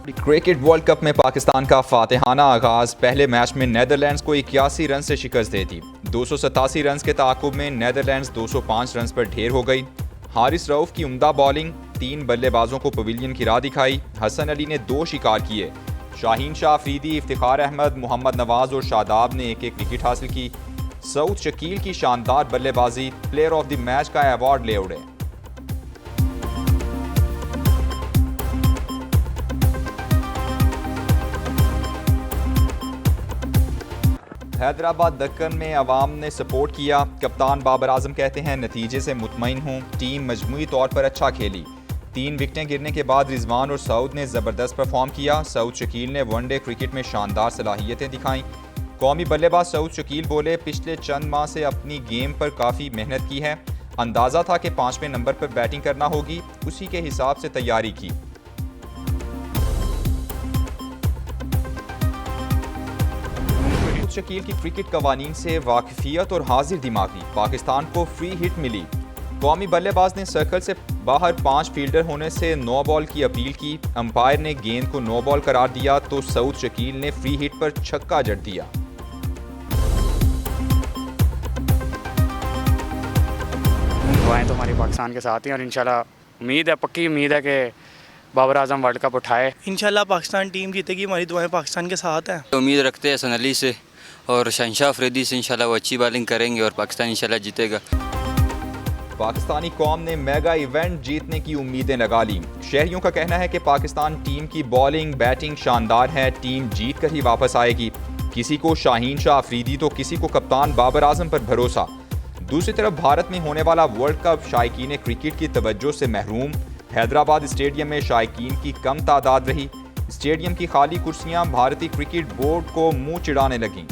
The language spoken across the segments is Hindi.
क्रिकेट वर्ल्ड कप में पाकिस्तान का फातिहाना आगाज। पहले मैच में नेदरलैंड्स को 81 रन से शिकस्त दे दी। 287 रन के ताकुब में नेदरलैंड्स 205 रन पर ढेर हो गई। हारिस रऊफ की उम्दा बॉलिंग, 3 बल्लेबाजों को पवेलियन की राह दिखाई। हसन अली ने 2 शिकार किए। शाहीन शाह अफरीदी, इफ्तिखार अहमद, मोहम्मद नवाज और शादाब ने एक विकेट हासिल की। सऊद शकील की शानदार बल्लेबाजी प्लेयर ऑफ द मैच का अवार्ड ले उड़े। हैदराबाद दक्कन में अवाम ने सपोर्ट किया। कप्तान बाबर आजम कहते हैं नतीजे से मुतमईन हूँ, टीम मजमूई तौर पर अच्छा खेली। 3 विकेटें गिरने के बाद रिजवान और सऊद ने ज़बरदस्त परफॉर्म किया। सऊद शकील ने वनडे क्रिकेट में शानदार सलाहियतें दिखाईं। कौमी बल्लेबाज सऊद शकील बोले, पिछले चंद माह से अपनी गेम पर काफ़ी मेहनत की है। अंदाज़ा था कि 5वें नंबर पर बैटिंग करना होगी, उसी के हिसाब से तैयारी की। शकील की क्रिकेट कवानीन से वाकिफियत और हाजिर दिमागी। पाकिस्तान को फ्री हिट मिली। कौमी बल्लेबाज ने सर्कल से बाहर 5 फील्डर होने से 9 बॉल की अपील की। अंपायर ने गेंद को 9 बॉल करार दिया तो सऊद शकील ने फ्री हिट पर छक्का जड़ दिया। दुआएं तो हमारी पाकिस्तान के साथ हैं और इंशाल्लाह उम्मीद है, पक्की उम्मीद है कि बाबर आजम वर्ल्ड कप उठाए। इंशाल्लाह पाकिस्तान टीम जीतेगी, हमारी दुआएं पाकिस्तान के साथ हैं। उम्मीद रखते हैं हसन अली से और शाहीन शाह अफरीदी से, इंशाल्लाह वो अच्छी बॉलिंग करेंगे और पाकिस्तान इंशाल्लाह जीतेगा। पाकिस्तानी कौम ने मेगा इवेंट जीतने की उम्मीदें लगा ली। शहरियों का कहना है कि पाकिस्तान टीम की बॉलिंग बैटिंग शानदार है, टीम जीत कर ही वापस आएगी। किसी को शाहीन शाह अफरीदी तो किसी को कप्तान बाबर आजम पर भरोसा। दूसरी तरफ भारत में होने वाला वर्ल्ड कप शायकीन क्रिकेट की तवज्जो से महरूम। हैदराबाद स्टेडियम में शायकीन की कम तादाद रही। स्टेडियम की खाली कुर्सियां भारतीय क्रिकेट बोर्ड को मुंह चिढ़ाने लगीं।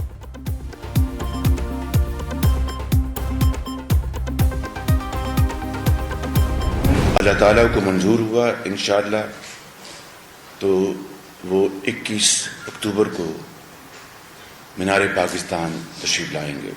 अल्लाह ताला को मंजूर हुआ इंशाअल्लाह तो वो 21 अक्टूबर को मीनार पाकिस्तान तशरीफ लाएंगे।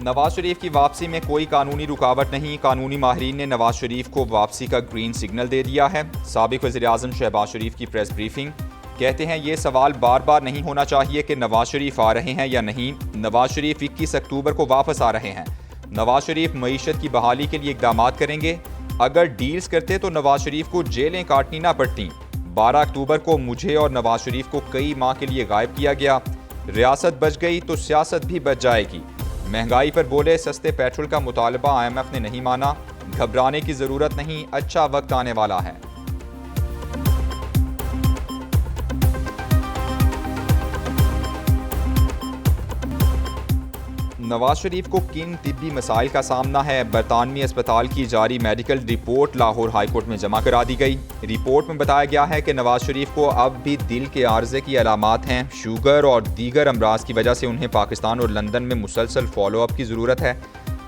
नवाज शरीफ की वापसी में कोई कानूनी रुकावट नहीं। कानूनी माहिरीन ने नवाज शरीफ को वापसी का ग्रीन सिग्नल दे दिया है। साबिक वज़ीर-ए-आज़म शहबाज शरीफ की प्रेस ब्रीफिंग। कहते हैं ये सवाल बार बार नहीं होना चाहिए कि नवाज शरीफ आ रहे हैं या नहीं। नवाज शरीफ 21 अक्टूबर को वापस आ रहे हैं। नवाज शरीफ मईशत की बहाली के लिए इक़दाम करेंगे। अगर डील्स करते तो नवाज शरीफ को जेलें काटनी ना पड़ती। 12 अक्टूबर को मुझे और नवाज शरीफ को कई माह के लिए गायब किया गया। रियासत बच गई तो सियासत भी बच जाएगी। महंगाई पर बोले, सस्ते पेट्रोल का मुतालबा IMF ने नहीं माना। घबराने की ज़रूरत नहीं, अच्छा वक्त आने वाला है। नवाज शरीफ को किन तिब्बी मसाइल का सामना है। बरतानवी अस्पताल की जारी medical report Lahore high court में जमा करा दी गई। रिपोर्ट में बताया गया है कि नवाज शरीफ को अब भी दिल के आर्जे की अलामात हैं। शुगर और दीगर अमराज की वजह से उन्हें पाकिस्तान और लंदन में मुसलसल फॉलोअप की ज़रूरत है।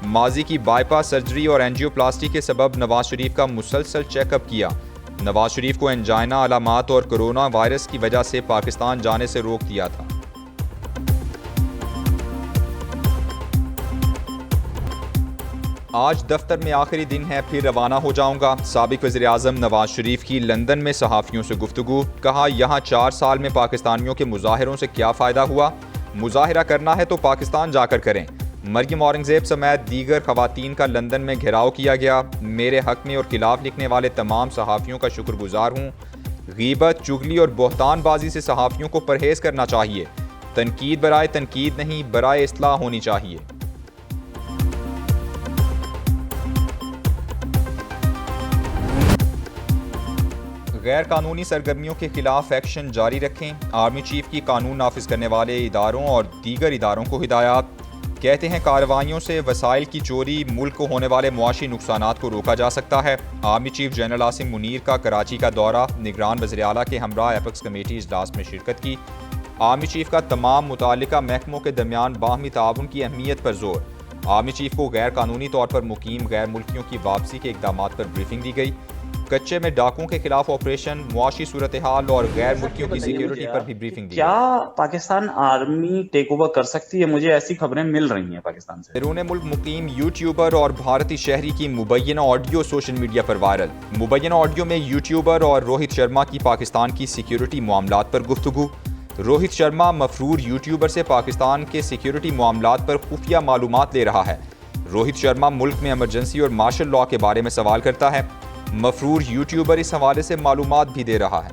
माजी की बाईपास सर्जरी और एंजियोप्लास्टी के सबब नवाज शरीफ का मुसलसल चेकअप किया। नवाज शरीफ को एंजाइना अलामात और कोरोना वायरस की वजह से पाकिस्तान जाने से रोक दिया था। आज दफ्तर में आखिरी दिन है, फिर रवाना हो जाऊंगा। साबिक वज़ीर-ए-आज़म नवाज शरीफ की लंदन में सहाफ़ियों से गुफ्तगू। कहा, यहाँ 4 साल में पाकिस्तानियों के मुजाहिरों से क्या फ़ायदा हुआ। मुजाहिरा करना है तो पाकिस्तान जाकर करें। मरियम औरंगज़ेब समेत दीगर ख़वातीन का लंदन में घेराव किया गया। मेरे हक़ में और खिलाफ लिखने वाले तमाम सहाफ़ियों का शुक्रगुजार हूँ। ग़ीबत, चुगली और बोहतानबाजी से सहाफ़ियों को परहेज़ करना चाहिए। तनकीद बराए तनकीद नहीं, बराए इस्लाह होनी चाहिए। गैर कानूनी सरगर्मियों के खिलाफ एक्शन जारी रखें। आर्मी चीफ की कानून नाफिज करने वाले इदारों और दीगर इदारों को हिदायत। कहते हैं कार्रवाइयों से वसाइल की चोरी, मुल्क को होने वाले मुआशी नुकसानात को रोका जा सकता है। Army chief general Asim Munir का कराची का दौरा। निगरान वज़ीर आला के हमरा एपेक्स कमेटी इजलास में शिरकत की। आर्मी चीफ का तमाम मुतालिका महकमों के दरमियान बाहमी ताउन की अहमियत पर जोर। आर्मी चीफ को गैर कानूनी तौर पर मुकीम गैर मुल्कियों की वापसी के इक़दामात पर ब्रीफिंग दी गई। कच्चे में डाकुओं के खिलाफ ऑपरेशन, मुआशी सूरत हाल और गैर मुल्कियों की सिक्योरिटी पर भी ब्रीफिंग दी। क्या पाकिस्तान आर्मी टेक ओवर कर सकती है? मुझे ऐसी खबरें मिल रही हैं पाकिस्तान से। बैरून मुल्क मुकीम यूट्यूबर और भारतीय शहरी की मुबैना ऑडियो सोशल मीडिया पर वायरल। मुबैना ऑडियो में यूट्यूबर और रोहित शर्मा की पाकिस्तान की सिक्योरिटी मामलात पर गुफ्तगू। रोहित शर्मा मफरूर यूट्यूबर से पाकिस्तान के सिक्योरिटी मामलात पर खुफिया मालूमात ले रहा है। रोहित शर्मा मुल्क में इमरजेंसी और मार्शल लॉ के बारे में सवाल करता है। मफरूर यूट्यूबर इस हवाले से मालूमात भी दे रहा है।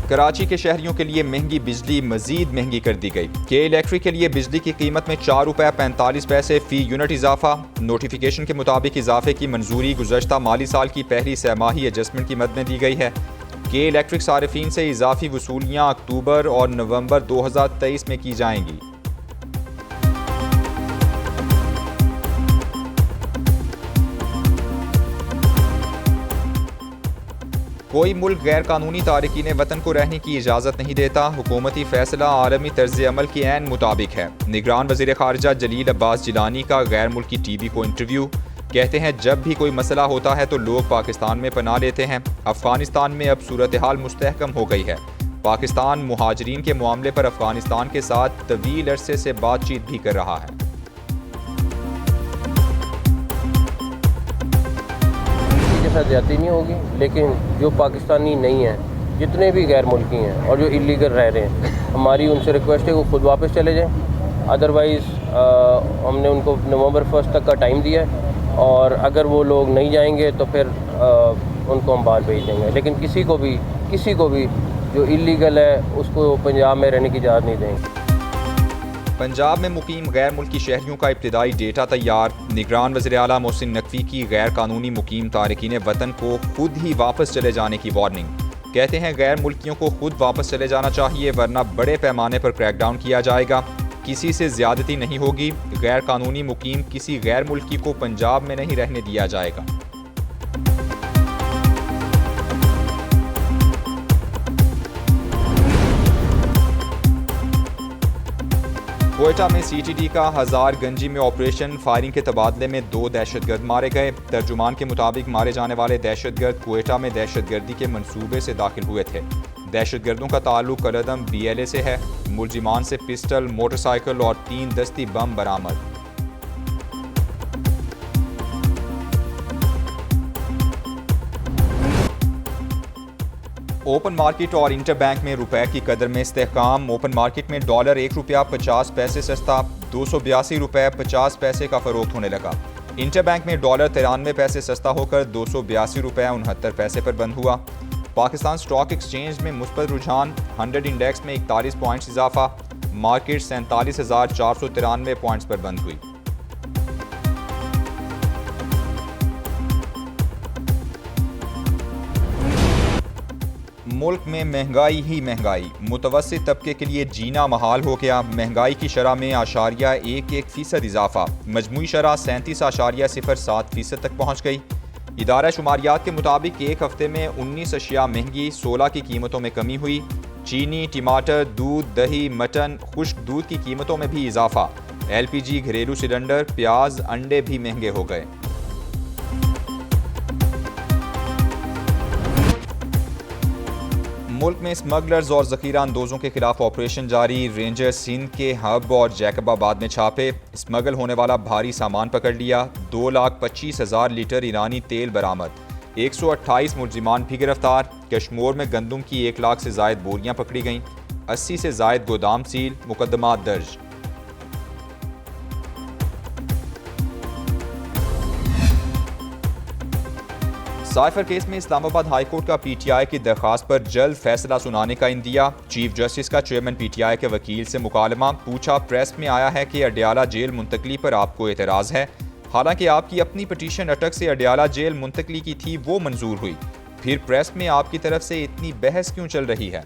कराची के शहरियों के लिए महंगी बिजली मजीद महंगी कर दी गई। के इलेक्ट्रिक के लिए बिजली की कीमत में ₹4.45 फी यूनिट इजाफा। नोटिफिकेशन के मुताबिक इजाफे की मंजूरी गुज़श्ता माली साल की पहली सहमाही एडजस्टमेंट की मद में दी गई है। के इलेक्ट्रिक सारिफीन से इजाफी वसूलियाँ अक्टूबर और नवंबर 2023 में की जाएंगी। कोई मुल्क गैर कानूनी तारकीन वतन को रहने की इजाज़त नहीं देता। हुकूमती फैसला आलमी तर्ज अमल के ऐन मुताबिक है। निगरान वज़ीर ख़ारिजा जलील अब्बास जिलानी का गैर मुल्की टीवी को इंटरव्यू। कहते हैं जब भी कोई मसला होता है तो लोग पाकिस्तान में पनाह लेते हैं। अफ़गानिस्तान में अब सूरत हाल मुस्तहकम हो गई है। पाकिस्तान मुहाजिरीन के मामले पर अफ़गानिस्तान के साथ तवील अरसे से बातचीत भी कर रहा है। साथ ज्यादती नहीं होगी, लेकिन जो पाकिस्तानी नहीं हैं, जितने भी गैर मुल्की हैं और जो इलीगल रह रहे हैं, हमारी उनसे रिक्वेस्ट है वो खुद वापस चले जाएं। अदरवाइज़ हमने उनको नवंबर 1 तक का टाइम दिया है और अगर वो लोग नहीं जाएंगे तो फिर उनको हम बाहर भेज देंगे। लेकिन किसी को भी जो इलीगल है उसको पंजाब में रहने की इजाज़त नहीं देंगे। पंजाब में मुकीम गैर मुल्की शहरियों का इब्तिदाई डेटा तैयार। निगरान वज़ीर आला मोहसिन नकवी की गैर कानूनी मुकीम तारकीन वतन को खुद ही वापस चले जाने की वार्निंग। कहते हैं गैर मुल्कियों को खुद वापस चले जाना चाहिए, वरना बड़े पैमाने पर क्रैकडाउन किया जाएगा। किसी से ज्यादती नहीं होगी। गैर कानूनी मुकीम किसी गैर मुल्की को पंजाब में नहीं रहने दिया जाएगा। कोयटा में सीटीडी का हजार गंजी में ऑपरेशन, फायरिंग के तबादले में 2 दहशतगर्द मारे गए। तर्जुमान के मुताबिक मारे जाने वाले दहशतगर्द कोयटा में दहशतगर्दी के मंसूबे से दाखिल हुए थे। दहशतगर्दों का ताल्लुक कलदम BLA से है। मुलजिमान से पिस्टल, मोटरसाइकिल और 3 दस्ती बम बरामद। ओपन मार्केट और इंटर बैंक में रुपए की कदर में इस्तेहकाम। ओपन मार्केट में डॉलर ₹1.50 सस्ता, ₹282.50 का फरोख्त होने लगा। इंटर बैंक में डॉलर ₹93 सस्ता होकर ₹282.69 पर बंद हुआ। पाकिस्तान स्टॉक एक्सचेंज में मुस्बत रुझान। 100 इंडेक्स में 41 पॉइंट्स इजाफा। मार्केट 47,493 पॉइंट्स पर बंद हुई। मुल्क में महंगाई ही महंगाई। मुतवस्सित तबके के लिए जीना महाल हो गया। महंगाई की शरह में 0.11% इजाफा। मजमूई शरह 37.07% तक पहुँच गई। इदारा शुमारियात के मुताबिक एक हफ्ते में 19 अशिया महंगी, 16 की कीमतों में कमी हुई। चीनी, टमाटर, दूध, दही, मटन, खुश्क दूध की कीमतों में भी इजाफा। LPG, घरेलू सिलेंडर, प्याज, अंडे भी महंगे हो गए। मुल्क में स्मगलर्स और ज़ख़ीरा अंदोज़ों के खिलाफ ऑपरेशन जारी। रेंजर्स सिंध के हब और जैकबाबाद में छापे। स्मगल होने वाला भारी सामान पकड़ लिया। 2,25,000 लीटर ईरानी तेल बरामद। 128 मुलजिमान भी गिरफ्तार। कश्मीर में गंदम की 1 लाख से ज़ायद बोरियां पकड़ी गईं। 80 से ज़ायद गोदाम सील। मुकदमात दर्ज। साइफर केस में इस्लामाबाद हाईकोर्ट का PTI की दरख्वास्त पर जल्द फैसला सुनाने का इंदिया। चीफ जस्टिस का चेयरमैन PTI के वकील से मुकालमा। पूछा, प्रेस में आया है कि अडयाला जेल मुंतकली पर आपको एतराज़ है, हालांकि आपकी अपनी पटिशन अटक से अडयाला जेल मुंतकली की थी, वो मंजूर हुई, फिर प्रेस में आपकी तरफ से इतनी बहस क्यों चल रही है।